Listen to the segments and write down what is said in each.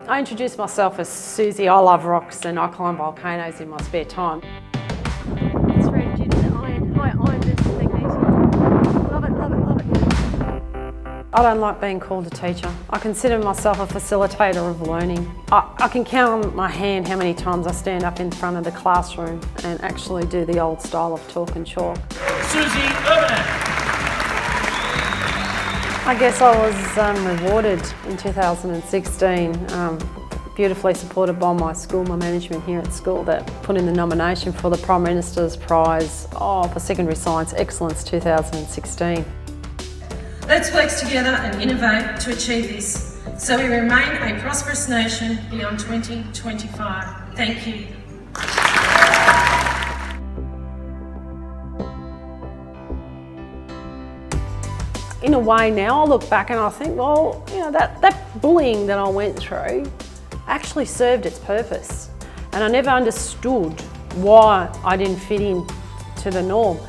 I introduce myself as Suzy. I love rocks and I climb volcanoes in my spare time. It's very due to the iron this magnesium. Love it, love it, love it. I don't like being called a teacher. I consider myself a facilitator of learning. I can count on my hand how many times I stand up in front of the classroom and actually do the old style of talk and chalk. Suzy Urbanek. I guess I was rewarded in 2016, beautifully supported by my school, my management here at school, that put in the nomination for the Prime Minister's Prize for Secondary Science Excellence 2016. Let's work together and innovate to achieve this, so we remain a prosperous nation beyond 2025. Thank you. In a way now, I look back and I think, well, you know, that bullying that I went through actually served its purpose. And I never understood why I didn't fit in to the norm.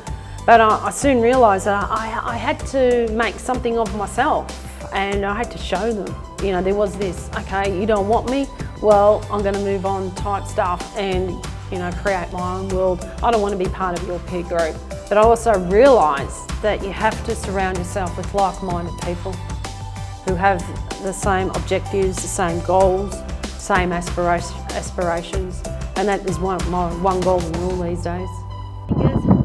But I soon realised that I had to make something of myself and I had to show them. You know, there was this, okay, you don't want me? Well, I'm going to move on type stuff and, you know, create my own world. I don't want to be part of your peer group. But I also realised that you have to surround yourself with like-minded people who have the same objectives, the same goals, same aspirations, and that is my one golden rule these days. Beautiful,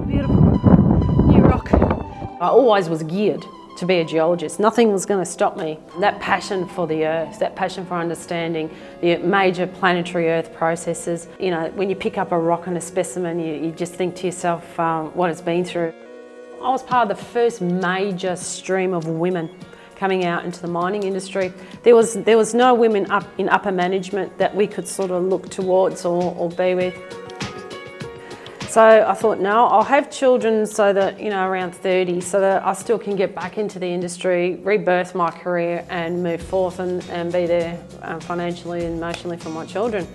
beautiful. New rock. I always was geared to be a geologist. Nothing was going to stop me. That passion for the earth, that passion for understanding the major planetary earth processes. You know, when you pick up a rock and a specimen, you just think to yourself what it's been through. I was part of the first major stream of women coming out into the mining industry. There was no women up in upper management that we could sort of look towards or be with. So I thought, no, I'll have children so that, you know, around 30, so that I still can get back into the industry, rebirth my career and move forth and be there financially and emotionally for my children.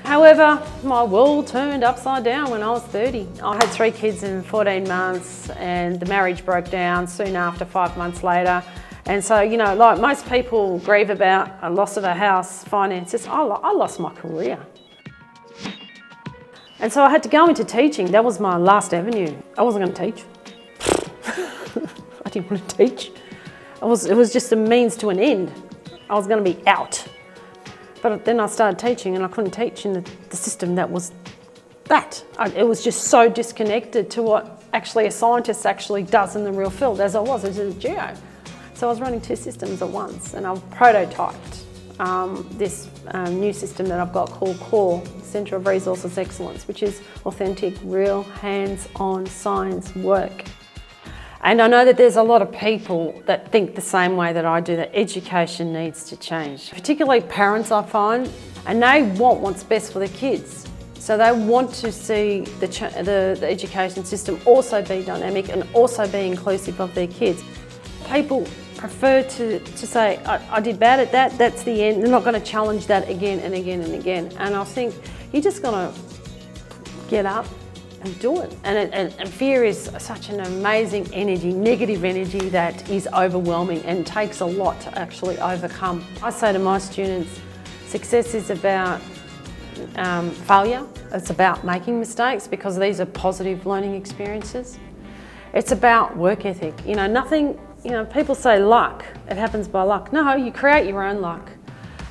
However, my world turned upside down when I was 30. I had 3 kids in 14 months and the marriage broke down soon after, 5 months later. And so, you know, like most people grieve about a loss of a house, finances, I lost my career. And so I had to go into teaching. That was my last avenue. I wasn't going to teach. I didn't want to teach. It was just a means to an end. I was going to be out. But then I started teaching and I couldn't teach in the system that was that. It was just so disconnected to what actually a scientist actually does in the real field, as I was a geo. So I was running 2 systems at once and I've prototyped this new system that I've got called CORE, Centre of Resources Excellence, which is authentic, real, hands-on science work. And I know that there's a lot of people that think the same way that I do, that education needs to change. Particularly parents, I find, and they want what's best for their kids. So they want to see the education system also be dynamic and also be inclusive of their kids. People prefer to say, I did bad at that, that's the end. They're not going to challenge that again and again and again. And I think you just got to get up and do it. And fear is such an amazing energy, negative energy that is overwhelming and takes a lot to actually overcome. I say to my students, success is about failure. It's about making mistakes because these are positive learning experiences. It's about work ethic. You know, nothing, you know, people say luck, it happens by luck. No, you create your own luck.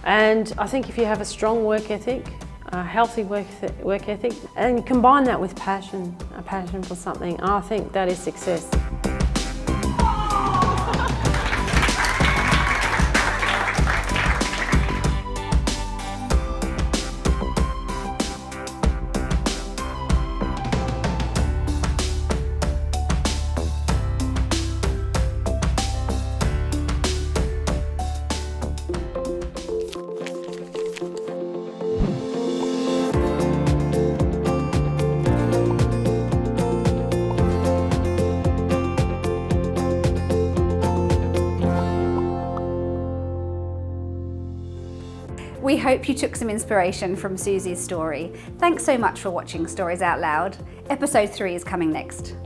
And I think if you have a strong work ethic, a healthy work ethic, and you combine that with passion, a passion for something, I think that is success. We hope you took some inspiration from Suzy's story. Thanks so much for watching Stories Out Loud. Episode 3 is coming next.